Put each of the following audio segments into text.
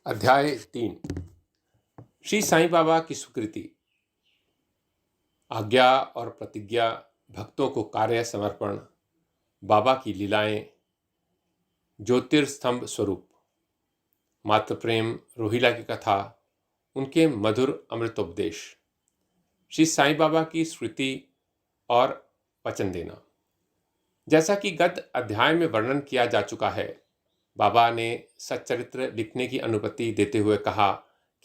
अध्याय 3। श्री साईं बाबा की स्वीकृति, आज्ञा और प्रतिज्ञा, भक्तों को कार्य समर्पण, बाबा की लीलाएं, ज्योतिर्स्तंभ स्वरूप, मातृ प्रेम, रोहिला की कथा, उनके मधुर अमृतोपदेश, श्री साईं बाबा की स्मृति और वचन देना। जैसा कि गत अध्याय में वर्णन किया जा चुका है, बाबा ने सच्चरित्र लिखने की अनुमति देते हुए कहा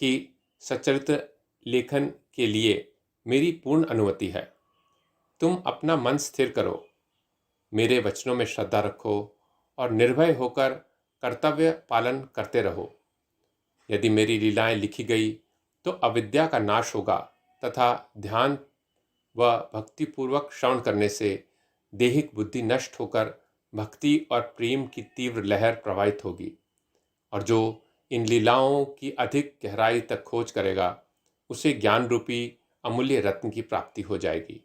कि सच्चरित्र लेखन के लिए मेरी पूर्ण अनुमति है। तुम अपना मन स्थिर करो, मेरे वचनों में श्रद्धा रखो और निर्भय होकर कर्तव्य पालन करते रहो। यदि मेरी लीलाएं लिखी गई तो अविद्या का नाश होगा तथा ध्यान व भक्तिपूर्वक श्रवण करने से देहिक बुद्धि नष्ट होकर भक्ति और प्रेम की तीव्र लहर प्रवाहित होगी, और जो इन लीलाओं की अधिक गहराई तक खोज करेगा उसे ज्ञान रूपी अमूल्य रत्न की प्राप्ति हो जाएगी।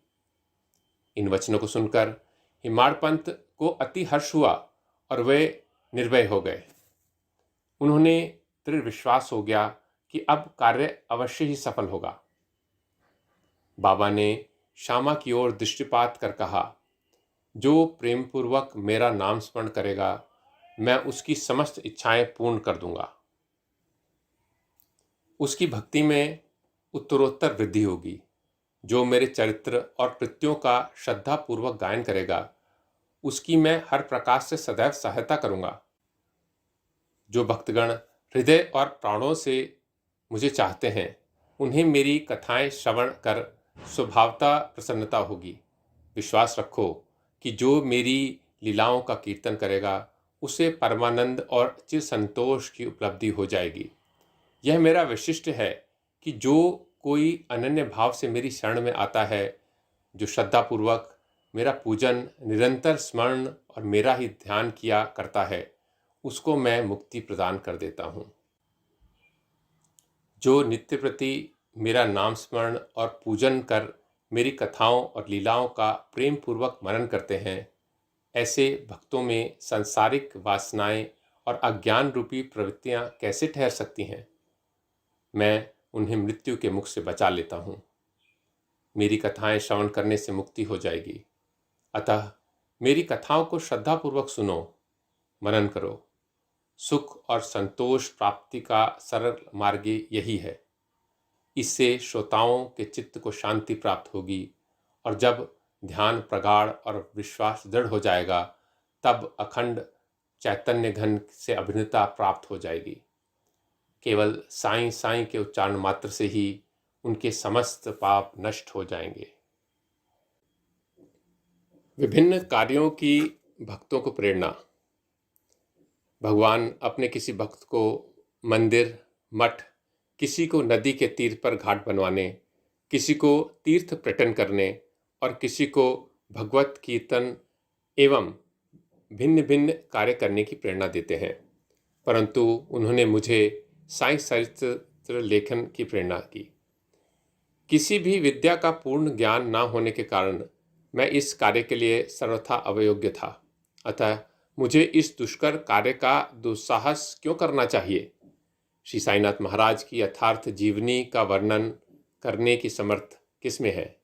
इन वचनों को सुनकर हिमाड़ पंत को अति हर्ष हुआ और वे निर्भय हो गए। उन्होंने दृढ़ विश्वास हो गया कि अब कार्य अवश्य ही सफल होगा। बाबा ने श्यामा की ओर दृष्टिपात कर कहा, जो प्रेम पूर्वक मेरा नाम स्मरण करेगा मैं उसकी समस्त इच्छाएं पूर्ण कर दूंगा। उसकी भक्ति में उत्तरोत्तर वृद्धि होगी। जो मेरे चरित्र और कृत्यों का श्रद्धापूर्वक गायन करेगा उसकी मैं हर प्रकार से सदैव सहायता करूंगा। जो भक्तगण हृदय और प्राणों से मुझे चाहते हैं उन्हें मेरी कथाएं श्रवण कर स्वभावतः प्रसन्नता होगी। विश्वास रखो कि जो मेरी लीलाओं का कीर्तन करेगा उसे परमानंद और चिर संतोष की उपलब्धि हो जाएगी। यह मेरा विशिष्ट है कि जो कोई अनन्य भाव से मेरी शरण में आता है, जो श्रद्धापूर्वक मेरा पूजन, निरंतर स्मरण और मेरा ही ध्यान किया करता है, उसको मैं मुक्ति प्रदान कर देता हूँ। जो नित्य प्रति मेरा नाम स्मरण और पूजन कर मेरी कथाओं और लीलाओं का प्रेम पूर्वक मनन करते हैं, ऐसे भक्तों में सांसारिक वासनाएं और अज्ञान रूपी प्रवृत्तियां कैसे ठहर सकती हैं? मैं उन्हें मृत्यु के मुख से बचा लेता हूँ। मेरी कथाएं श्रवण करने से मुक्ति हो जाएगी। अतः मेरी कथाओं को श्रद्धापूर्वक सुनो, मनन करो। सुख और संतोष प्राप्ति का सरल मार्ग यही है। इससे श्रोताओं के चित्त को शांति प्राप्त होगी, और जब ध्यान प्रगाढ़ और विश्वास दृढ़ हो जाएगा तब अखंड चैतन्य घन से अभिन्नता प्राप्त हो जाएगी। केवल साईं साईं के उच्चारण मात्र से ही उनके समस्त पाप नष्ट हो जाएंगे। विभिन्न कार्यों की भक्तों को प्रेरणा। भगवान अपने किसी भक्त को मंदिर, मठ, किसी को नदी के तीर पर घाट बनवाने, किसी को तीर्थ पर्यटन करने और किसी को भगवत कीर्तन एवं भिन्न भिन्न कार्य करने की प्रेरणा देते हैं। परंतु उन्होंने मुझे साईं चरित्र लेखन की प्रेरणा की। किसी भी विद्या का पूर्ण ज्ञान न होने के कारण मैं इस कार्य के लिए सर्वथा अयोग्य था। अतः मुझे इस दुष्कर कार्य का दुस्साहस क्यों करना चाहिए? श्री साईनाथ महाराज की यथार्थ जीवनी का वर्णन करने की समर्थ किसमें है?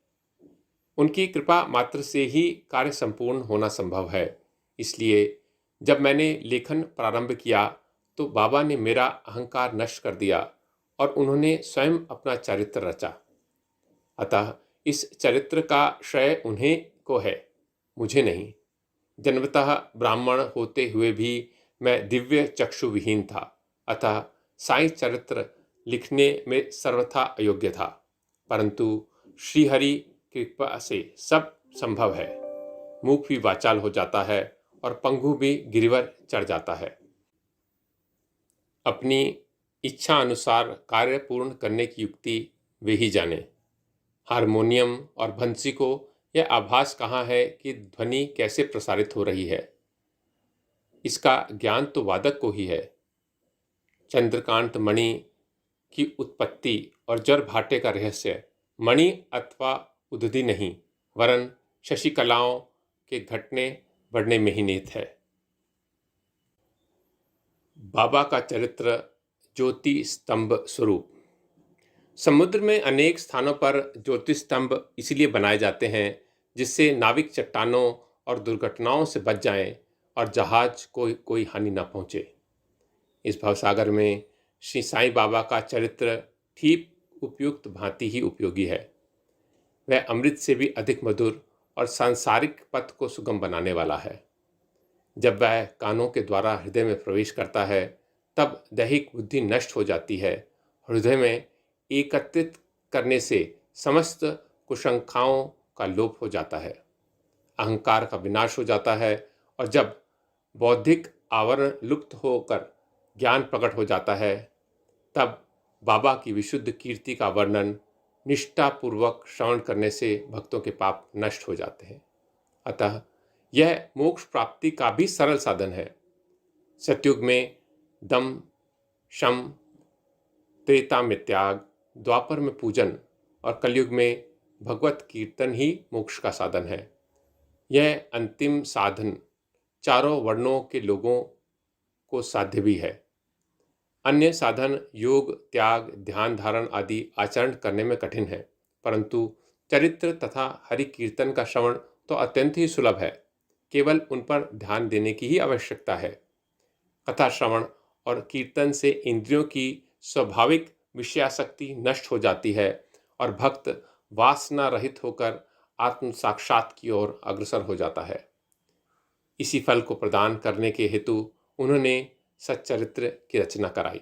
उनकी कृपा मात्र से ही कार्य संपूर्ण होना संभव है। इसलिए जब मैंने लेखन प्रारंभ किया तो बाबा ने मेरा अहंकार नष्ट कर दिया और उन्होंने स्वयं अपना चरित्र रचा। अतः इस चरित्र का श्रेय उन्हें को है, मुझे नहीं। जन्मतः ब्राह्मण होते हुए भी मैं दिव्य चक्षु विहीन था। अतः साईं चरित्र लिखने में सर्वथा अयोग्य था। परंतु श्रीहरि कृपा से सब संभव है। मुख भी वाचाल हो जाता है और पंगु भी गिरिवर चढ़ जाता है। अपनी इच्छा अनुसार कार्य पूर्ण करने की युक्ति वे ही जाने। हारमोनियम और बंसी को यह आभास कहाँ है कि ध्वनि कैसे प्रसारित हो रही है? इसका ज्ञान तो वादक को ही है। चंद्रकांत मणि की उत्पत्ति और जर भाटे का रहस्य मणि अथवा उदधि नहीं, वरन शशिकलाओं के घटने बढ़ने में ही निहित है। बाबा का चरित्र ज्योति स्तंभ स्वरूप। समुद्र में अनेक स्थानों पर ज्योति स्तंभ इसलिए बनाए जाते हैं जिससे नाविक चट्टानों और दुर्घटनाओं से बच जाएं और जहाज को कोई हानि न पहुंचे। इस भवसागर में श्री साईं बाबा का चरित्र ठीक उपयुक्त भांति ही उपयोगी है। वह अमृत से भी अधिक मधुर और सांसारिक पथ को सुगम बनाने वाला है। जब वह कानों के द्वारा हृदय में प्रवेश करता है तब दैहिक बुद्धि नष्ट हो जाती है। हृदय में एकत्रित करने से समस्त कुशंकाओं का लोप हो जाता है, अहंकार का विनाश हो जाता है और जब बौद्धिक आवरण लुप्त होकर ज्ञान प्रकट हो जाता है तब बाबा की विशुद्ध कीर्ति का वर्णन निष्ठापूर्वक श्रवण करने से भक्तों के पाप नष्ट हो जाते हैं। अतः यह मोक्ष प्राप्ति का भी सरल साधन है। सतयुग में दम, शम, त्रेता में त्याग, द्वापर में पूजन और कलयुग में भगवत कीर्तन ही मोक्ष का साधन है। यह अंतिम साधन चारों वर्णों के लोगों को साध्य भी है। अन्य साधन योग, त्याग, ध्यान धारण आदि आचरण करने में कठिन है, परंतु चरित्र तथा हरि कीर्तन का श्रवण तो अत्यंत ही सुलभ है। केवल उन पर ध्यान देने की ही आवश्यकता है। कथा श्रवण और कीर्तन से इंद्रियों की स्वाभाविक विषयासक्ति नष्ट हो जाती है और भक्त वासना रहित होकर आत्म साक्षात की ओर अग्रसर हो जाता है। इसी फल को प्रदान करने के हेतु उन्होंने सच्चरित्र की रचना कराई।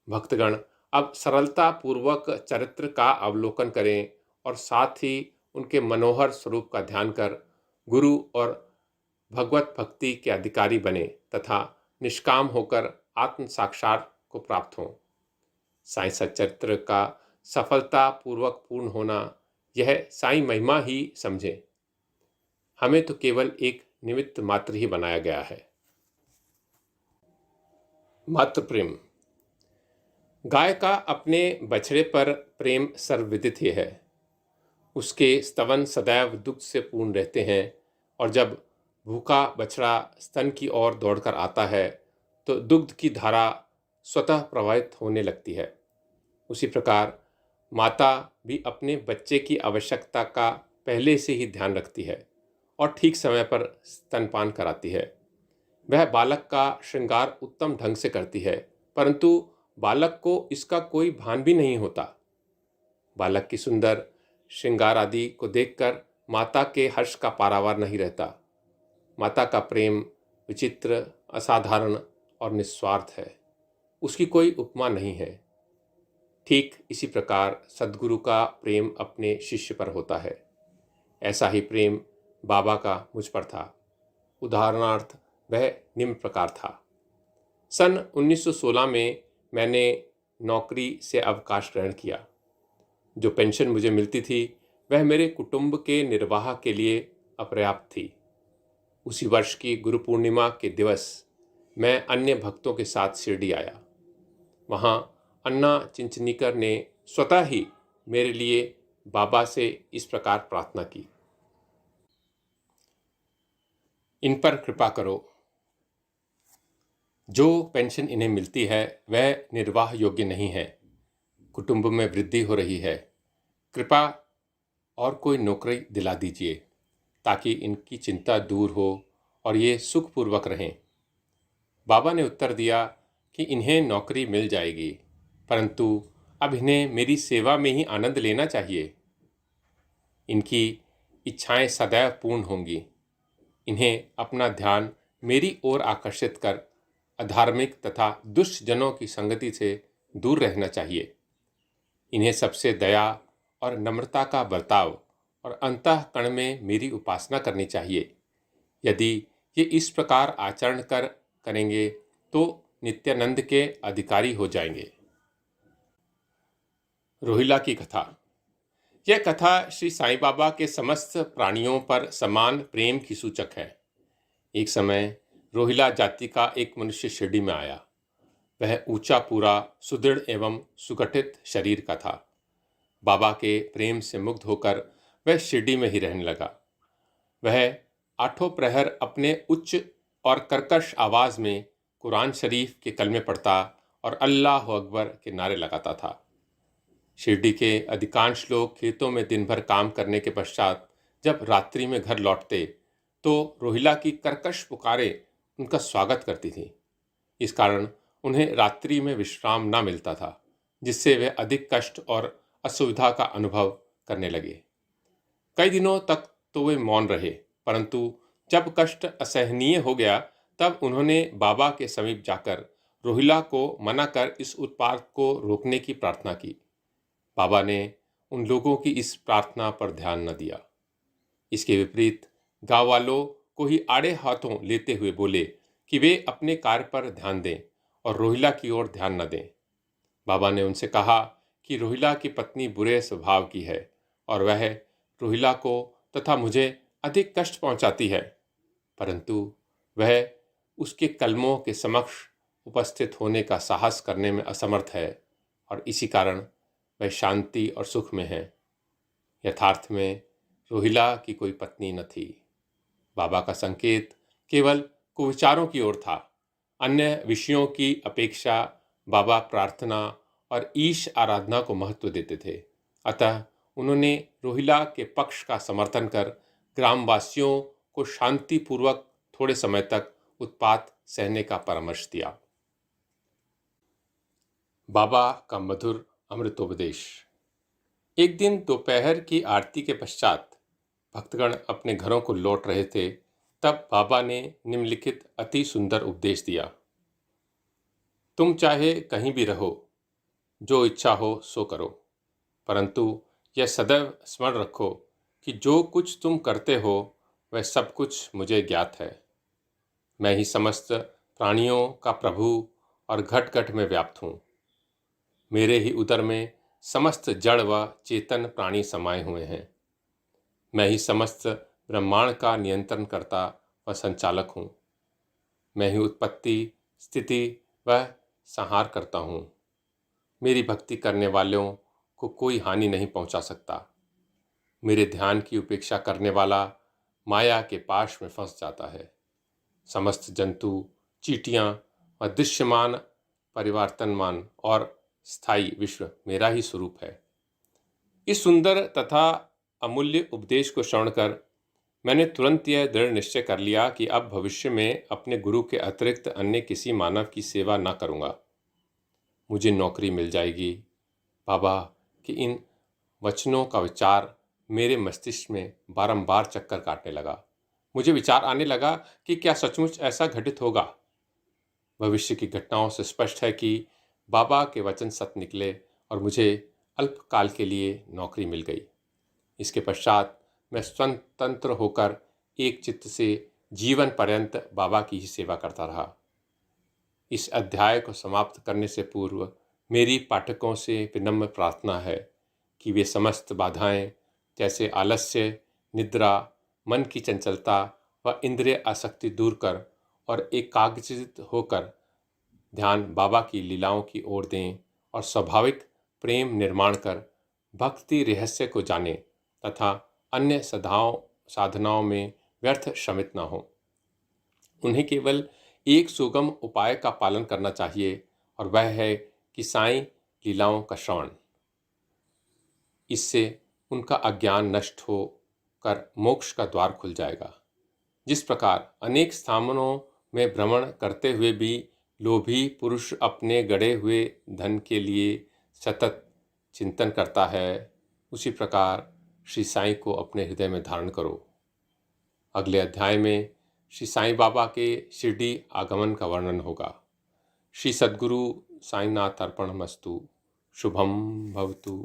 भक्तगण अब सरलता पूर्वक चरित्र का अवलोकन करें और साथ ही उनके मनोहर स्वरूप का ध्यान कर गुरु और भगवत भक्ति के अधिकारी बने तथा निष्काम होकर आत्म साक्षात को प्राप्त हों। साईं सच्चरित्र का सफलता पूर्वक पूर्ण होना यह साईं महिमा ही समझें। हमें तो केवल एक निमित्त मात्र ही बनाया गया है। मातृ प्रेम। गाय का अपने बछड़े पर प्रेम सर्वविदित ही है। उसके स्तवन सदैव दुग्ध से पूर्ण रहते हैं और जब भूखा बछड़ा स्तन की ओर दौड़कर आता है तो दुग्ध की धारा स्वतः प्रवाहित होने लगती है। उसी प्रकार माता भी अपने बच्चे की आवश्यकता का पहले से ही ध्यान रखती है और ठीक समय पर स्तनपान कराती है। वह बालक का श्रृंगार उत्तम ढंग से करती है, परंतु बालक को इसका कोई भान भी नहीं होता। बालक की सुंदर श्रृंगार आदि को देखकर माता के हर्ष का पारावार नहीं रहता। माता का प्रेम विचित्र, असाधारण और निस्वार्थ है। उसकी कोई उपमा नहीं है। ठीक इसी प्रकार सद्गुरु का प्रेम अपने शिष्य पर होता है। ऐसा ही प्रेम बाबा का मुझ पर था। उदाहरणार्थ वह निम्न प्रकार था। सन 1916 में मैंने नौकरी से अवकाश ग्रहण किया। जो पेंशन मुझे मिलती थी वह मेरे कुटुंब के निर्वाह के लिए अपर्याप्त थी। उसी वर्ष की गुरु पूर्णिमा के दिवस मैं अन्य भक्तों के साथ शिरडी आया। वहाँ अन्ना चिंचनीकर ने स्वतः ही मेरे लिए बाबा से इस प्रकार प्रार्थना की, इन पर कृपा करो। जो पेंशन इन्हें मिलती है वह निर्वाह योग्य नहीं है। कुटुंब में वृद्धि हो रही है। कृपा और कोई नौकरी दिला दीजिए ताकि इनकी चिंता दूर हो और ये सुखपूर्वक रहें। बाबा ने उत्तर दिया कि इन्हें नौकरी मिल जाएगी, परंतु अब इन्हें मेरी सेवा में ही आनंद लेना चाहिए। इनकी इच्छाएं सदैव पूर्ण होंगी। इन्हें अपना ध्यान मेरी ओर आकर्षित कर अधार्मिक तथा दुष्ट जनों की संगति से दूर रहना चाहिए। इन्हें सबसे दया और नम्रता का बर्ताव और अंतःकरण में मेरी उपासना करनी चाहिए। यदि ये इस प्रकार आचरण करेंगे तो नित्यानंद के अधिकारी हो जाएंगे। रोहिला की कथा। यह कथा श्री साईं बाबा के समस्त प्राणियों पर समान प्रेम की सूचक है। एक समय रोहिला जाति का एक मनुष्य शिरडी में आया। वह ऊंचा, पूरा, सुदृढ़ एवं सुगठित शरीर का था। बाबा के प्रेम से मुग्ध होकर वह शिरडी में ही रहने लगा। वह आठों प्रहर अपने उच्च और कर्कश आवाज में कुरान शरीफ के कलमे पढ़ता और अल्लाह अकबर के नारे लगाता था। शिरडी के अधिकांश लोग खेतों में दिन भर काम करने के पश्चात जब रात्रि में घर लौटते तो रोहिला की कर्कश पुकारें उनका स्वागत करती थीं। इस कारण उन्हें रात्रि में विश्राम न मिलता था, जिससे वे अधिक कष्ट और असुविधा का अनुभव करने लगे। कई दिनों तक तो वे मौन रहे, परंतु जब कष्ट असहनीय हो गया तब उन्होंने बाबा के समीप जाकर रोहिला को मना कर इस उत्पात को रोकने की प्रार्थना की। बाबा ने उन लोगों की इस प्रार्थना पर ध्यान न दिया। इसके विपरीत गांव वालों को ही आड़े हाथों लेते हुए बोले कि वे अपने कार्य पर ध्यान दें और रोहिला की ओर ध्यान न दें। बाबा ने उनसे कहा कि रोहिला की पत्नी बुरे स्वभाव की है और वह रोहिला को तथा मुझे अधिक कष्ट पहुंचाती है, परंतु वह उसके कलमों के समक्ष उपस्थित होने का साहस करने में असमर्थ है और इसी कारण वह शांति और सुख में है। यथार्थ में रोहिला की कोई पत्नी न थी। बाबा का संकेत केवल कुविचारों की ओर था। अन्य विषयों की अपेक्षा बाबा प्रार्थना और ईश आराधना को महत्व देते थे। अतः उन्होंने रोहिला के पक्ष का समर्थन कर ग्रामवासियों को शांतिपूर्वक थोड़े समय तक उत्पात सहने का परामर्श दिया। बाबा का मधुर अमृतोपदेश। एक दिन दोपहर की आरती के पश्चात भक्तगण अपने घरों को लौट रहे थे, तब बाबा ने निम्नलिखित अति सुंदर उपदेश दिया। तुम चाहे कहीं भी रहो, जो इच्छा हो सो करो, परंतु यह सदैव स्मरण रखो कि जो कुछ तुम करते हो वह सब कुछ मुझे ज्ञात है। मैं ही समस्त प्राणियों का प्रभु और घट घट में व्याप्त हूँ। मेरे ही उदर में समस्त जड़ व चेतन प्राणी समाये हुए हैं। मैं ही समस्त ब्रह्मांड का नियंत्रण करता व संचालक हूँ। मैं ही उत्पत्ति, स्थिति व संहार करता हूँ। मेरी भक्ति करने वालों को कोई हानि नहीं पहुँचा सकता। मेरे ध्यान की उपेक्षा करने वाला माया के पाश में फंस जाता है। समस्त जंतु, चींटियाँ व दृश्यमान, परिवर्तनमान और स्थायी विश्व मेरा ही स्वरूप है। इस सुंदर तथा अमूल्य उपदेश को श्रवण कर मैंने तुरंत यह दृढ़ निश्चय कर लिया कि अब भविष्य में अपने गुरु के अतिरिक्त अन्य किसी मानव की सेवा न करूँगा। मुझे नौकरी मिल जाएगी। बाबा के इन वचनों का विचार मेरे मस्तिष्क में बारंबार चक्कर काटने लगा। मुझे विचार आने लगा कि क्या सचमुच ऐसा घटित होगा। भविष्य की घटनाओं से स्पष्ट है कि बाबा के वचन सत्य निकले और मुझे अल्पकाल के लिए नौकरी मिल गई। इसके पश्चात मैं स्वतंत्र होकर एक चित्त से जीवन पर्यंत बाबा की ही सेवा करता रहा। इस अध्याय को समाप्त करने से पूर्व मेरी पाठकों से विनम्र प्रार्थना है कि वे समस्त बाधाएं जैसे आलस्य, निद्रा, मन की चंचलता व इंद्रिय आसक्ति दूर कर और एकाग्रचित होकर ध्यान बाबा की लीलाओं की ओर दें और स्वाभाविक प्रेम निर्माण कर भक्ति रहस्य को जानें तथा अन्य साधनाओं में व्यर्थ श्रमित न हो। उन्हें केवल एक सुगम उपाय का पालन करना चाहिए और वह है कि साईं लीलाओं का श्रवण। इससे उनका अज्ञान नष्ट हो कर मोक्ष का द्वार खुल जाएगा। जिस प्रकार अनेक स्थानों में भ्रमण करते हुए भी लोभी पुरुष अपने गड़े हुए धन के लिए सतत चिंतन करता है, उसी प्रकार श्री साईं को अपने हृदय में धारण करो। अगले अध्याय में श्री साईं बाबा के शिरडी आगमन का वर्णन होगा। श्री सद्गुरु साईनाथ अर्पणमस्तु। शुभम भवतु।